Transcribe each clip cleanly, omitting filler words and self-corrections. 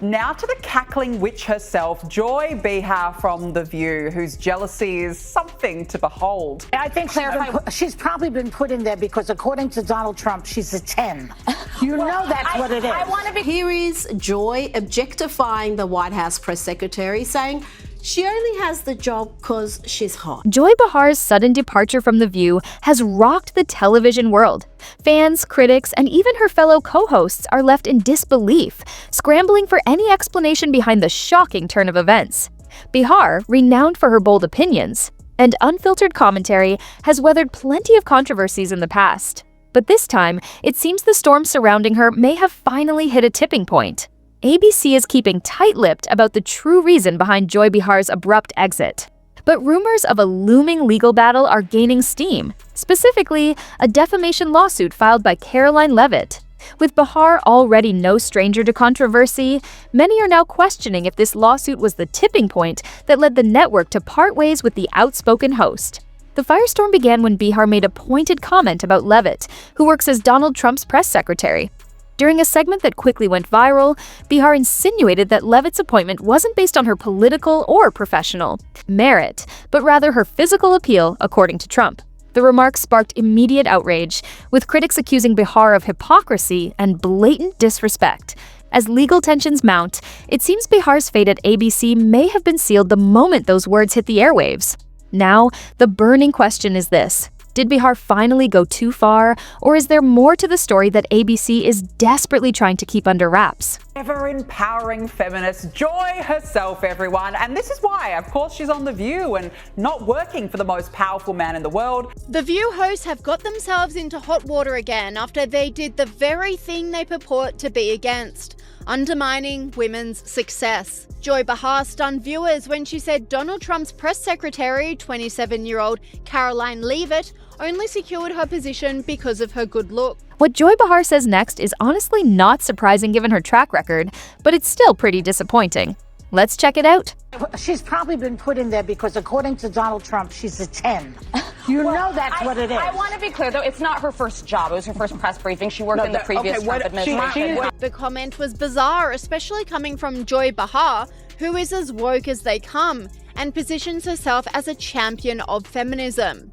Now to the cackling witch herself, Joy Behar from The View, whose jealousy is something to behold. I think she's probably been put in there because according to Donald Trump, she's a 10. You know that's what it is. Here is Joy objectifying the White House press secretary, saying she only has the job because she's hot. Joy Behar's sudden departure from The View has rocked the television world. Fans, critics, and even her fellow co-hosts are left in disbelief, scrambling for any explanation behind the shocking turn of events. Behar, renowned for her bold opinions and unfiltered commentary, has weathered plenty of controversies in the past. But this time, it seems the storm surrounding her may have finally hit a tipping point. ABC is keeping tight-lipped about the true reason behind Joy Behar's abrupt exit. But rumors of a looming legal battle are gaining steam, specifically a defamation lawsuit filed by Karoline Leavitt. With Behar already no stranger to controversy, many are now questioning if this lawsuit was the tipping point that led the network to part ways with the outspoken host. The firestorm began when Behar made a pointed comment about Leavitt, who works as Donald Trump's press secretary. During a segment that quickly went viral, Behar insinuated that Leavitt's appointment wasn't based on her political or professional merit, but rather her physical appeal, according to Trump. The remarks sparked immediate outrage, with critics accusing Behar of hypocrisy and blatant disrespect. As legal tensions mount, it seems Behar's fate at ABC may have been sealed the moment those words hit the airwaves. Now, the burning question is this: did Behar finally go too far, or is there more to the story that ABC is desperately trying to keep under wraps? Ever-empowering feminist Joy herself, everyone. And this is why, of course, she's on The View and not working for the most powerful man in the world. The View hosts have got themselves into hot water again after they did the very thing they purport to be against: undermining women's success. Joy Behar stunned viewers when she said Donald Trump's press secretary, 27-year-old Karoline Leavitt, only secured her position because of her good look. What Joy Behar says next is honestly not surprising given her track record, but it's still pretty disappointing. Let's check it out. She's probably been put in there because according to Donald Trump, she's a 10. You know that's what it is. I want to be clear, though, it's not her first job. It was her first press briefing. She worked in the previous Trump administration. The comment was bizarre, especially coming from Joy Behar, who is as woke as they come and positions herself as a champion of feminism.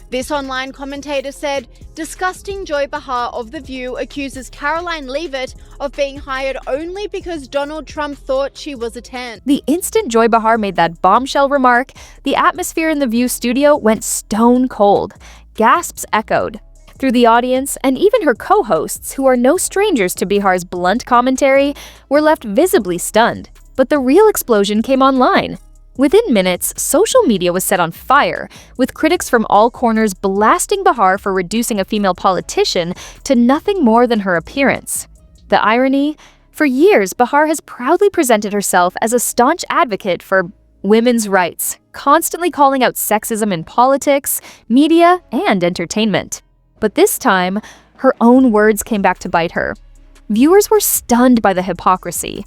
This online commentator said, disgusting Joy Behar of The View accuses Karoline Leavitt of being hired only because Donald Trump thought she was a 10. The instant Joy Behar made that bombshell remark, the atmosphere in The View studio went stone cold. Gasps echoed through the audience, and even her co-hosts, who are no strangers to Behar's blunt commentary, were left visibly stunned. But the real explosion came online. Within minutes, social media was set on fire, with critics from all corners blasting Behar for reducing a female politician to nothing more than her appearance. The irony? For years, Behar has proudly presented herself as a staunch advocate for women's rights, constantly calling out sexism in politics, media, and entertainment. But this time, her own words came back to bite her. Viewers were stunned by the hypocrisy.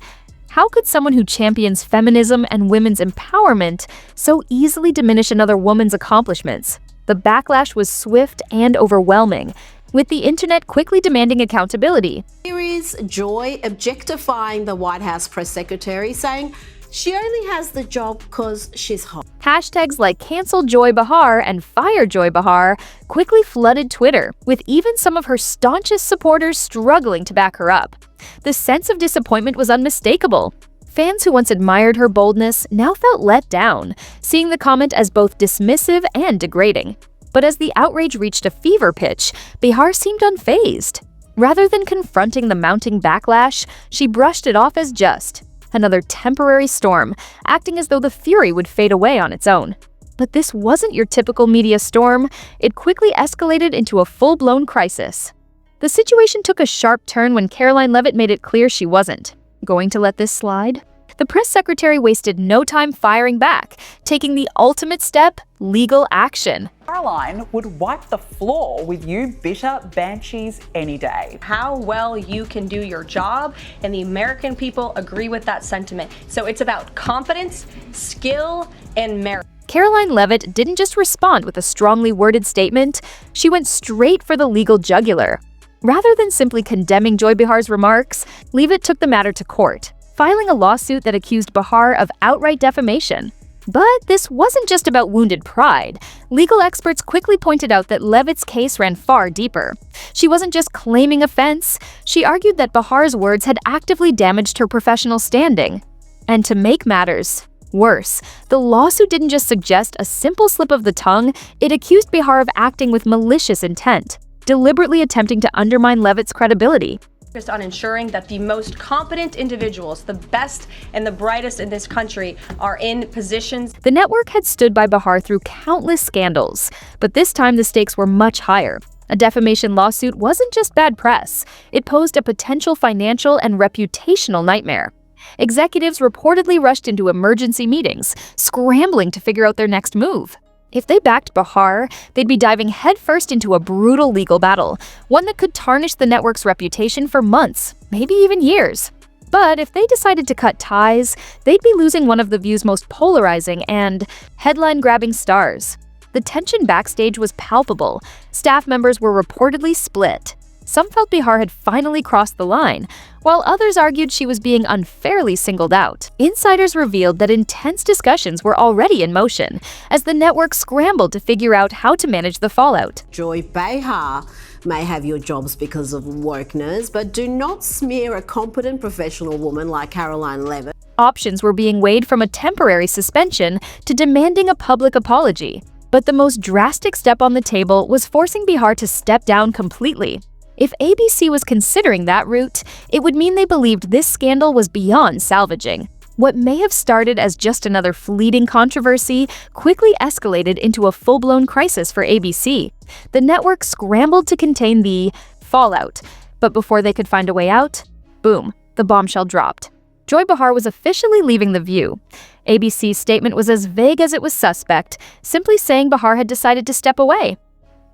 How could someone who champions feminism and women's empowerment so easily diminish another woman's accomplishments? The backlash was swift and overwhelming, with the internet quickly demanding accountability. Here is Joy objectifying the White House press secretary, saying she only has the job because she's hot. Hashtags like Cancel Joy Behar and Fire Joy Behar quickly flooded Twitter, with even some of her staunchest supporters struggling to back her up. The sense of disappointment was unmistakable. Fans who once admired her boldness now felt let down, seeing the comment as both dismissive and degrading. But as the outrage reached a fever pitch, Behar seemed unfazed. Rather than confronting the mounting backlash, she brushed it off as just another temporary storm, acting as though the fury would fade away on its own. But this wasn't your typical media storm. It quickly escalated into a full-blown crisis. The situation took a sharp turn when Karoline Leavitt made it clear she wasn't going to let this slide. The press secretary wasted no time firing back, taking the ultimate step: legal action. Karoline would wipe the floor with you bitter banshees any day. How well you can do your job, and the American people agree with that sentiment. So it's about competence, skill, and merit. Karoline Leavitt didn't just respond with a strongly worded statement, she went straight for the legal jugular. Rather than simply condemning Joy Behar's remarks, Leavitt took the matter to court, filing a lawsuit that accused Behar of outright defamation. But this wasn't just about wounded pride. Legal experts quickly pointed out that Leavitt's case ran far deeper. She wasn't just claiming offense, she argued that Behar's words had actively damaged her professional standing. And to make matters worse, the lawsuit didn't just suggest a simple slip of the tongue, it accused Behar of acting with malicious intent, deliberately attempting to undermine Leavitt's credibility. Focused on ensuring that the most competent individuals, the best and the brightest in this country, are in positions. The network had stood by Behar through countless scandals, but this time the stakes were much higher. A defamation lawsuit wasn't just bad press, it posed a potential financial and reputational nightmare. Executives reportedly rushed into emergency meetings, scrambling to figure out their next move. If they backed Behar, they'd be diving headfirst into a brutal legal battle, one that could tarnish the network's reputation for months, maybe even years. But if they decided to cut ties, they'd be losing one of The View's most polarizing and headline-grabbing stars. The tension backstage was palpable. Staff members were reportedly split. Some felt Behar had finally crossed the line, while others argued she was being unfairly singled out. Insiders revealed that intense discussions were already in motion, as the network scrambled to figure out how to manage the fallout. Joy Behar may have your jobs because of wokeness, but do not smear a competent professional woman like Karoline Leavitt. Options were being weighed from a temporary suspension to demanding a public apology. But the most drastic step on the table was forcing Behar to step down completely. If ABC was considering that route, it would mean they believed this scandal was beyond salvaging. What may have started as just another fleeting controversy quickly escalated into a full-blown crisis for ABC. The network scrambled to contain the fallout, but before they could find a way out, boom, the bombshell dropped. Joy Behar was officially leaving The View. ABC's statement was as vague as it was suspect, simply saying Behar had decided to step away.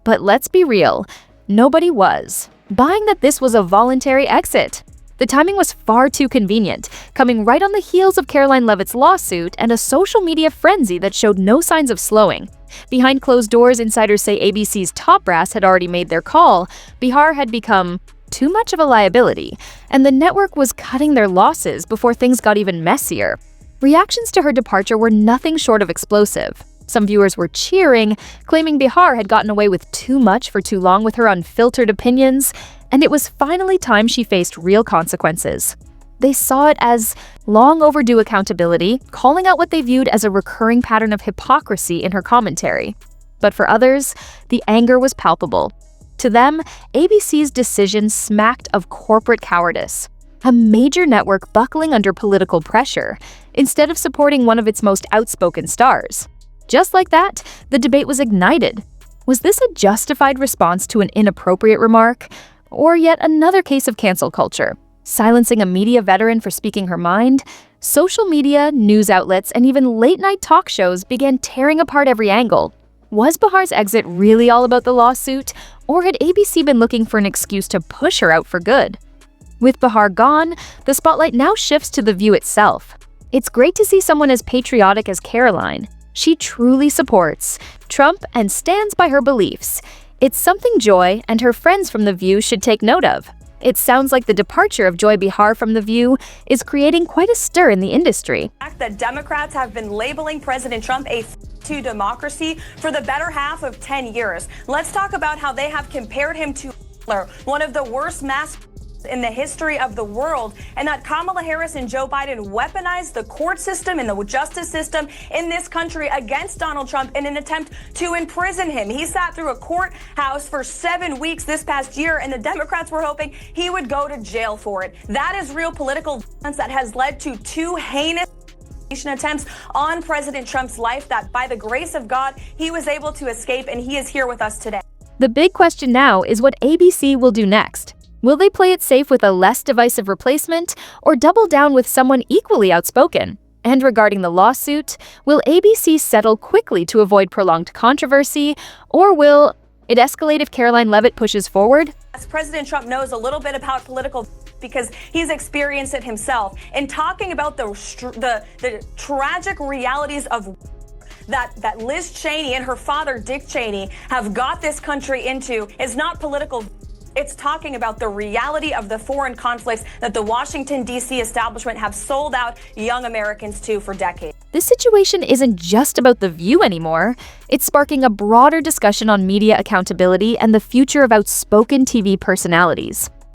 But let's be real, nobody was buying that this was a voluntary exit. The timing was far too convenient, coming right on the heels of Karoline Leavitt's lawsuit and a social media frenzy that showed no signs of slowing. Behind closed doors, insiders say ABC's top brass had already made their call. Behar had become too much of a liability, and the network was cutting their losses before things got even messier. Reactions to her departure were nothing short of explosive. Some viewers were cheering, claiming Behar had gotten away with too much for too long with her unfiltered opinions, and it was finally time she faced real consequences. They saw it as long overdue accountability, calling out what they viewed as a recurring pattern of hypocrisy in her commentary. But for others, the anger was palpable. To them, ABC's decision smacked of corporate cowardice. A major network buckling under political pressure, instead of supporting one of its most outspoken stars. Just like that, the debate was ignited. Was this a justified response to an inappropriate remark? Or yet another case of cancel culture? Silencing a media veteran for speaking her mind? Social media, news outlets, and even late-night talk shows began tearing apart every angle. Was Behar's exit really all about the lawsuit? Or had ABC been looking for an excuse to push her out for good? With Behar gone, the spotlight now shifts to The View itself. It's great to see someone as patriotic as Karoline. She truly supports Trump and stands by her beliefs. It's something Joy and her friends from The View should take note of. It sounds like the departure of Joy Behar from The View is creating quite a stir in the industry. The fact that Democrats have been labeling President Trump a to democracy for the better half of 10 years. Let's talk about how they have compared him to Hitler, one of the worst mass in the history of the world, and that Kamala Harris and Joe Biden weaponized the court system and the justice system in this country against Donald Trump in an attempt to imprison him. He sat through a courthouse for 7 weeks this past year, and the Democrats were hoping he would go to jail for it. That is real political violence that has led to 2 heinous attempts on President Trump's life that, by the grace of God, he was able to escape, and he is here with us today. The big question now is what ABC will do next. Will they play it safe with a less divisive replacement, or double down with someone equally outspoken? And regarding the lawsuit, will ABC settle quickly to avoid prolonged controversy, or will it escalate if Karoline Leavitt pushes forward? President Trump knows a little bit about political because he's experienced it himself. In talking about the tragic realities of that Liz Cheney and her father Dick Cheney have got this country into is not political. It's talking about the reality of the foreign conflicts that the Washington, D.C. establishment have sold out young Americans to for decades. This situation isn't just about The View anymore. It's sparking a broader discussion on media accountability and the future of outspoken TV personalities.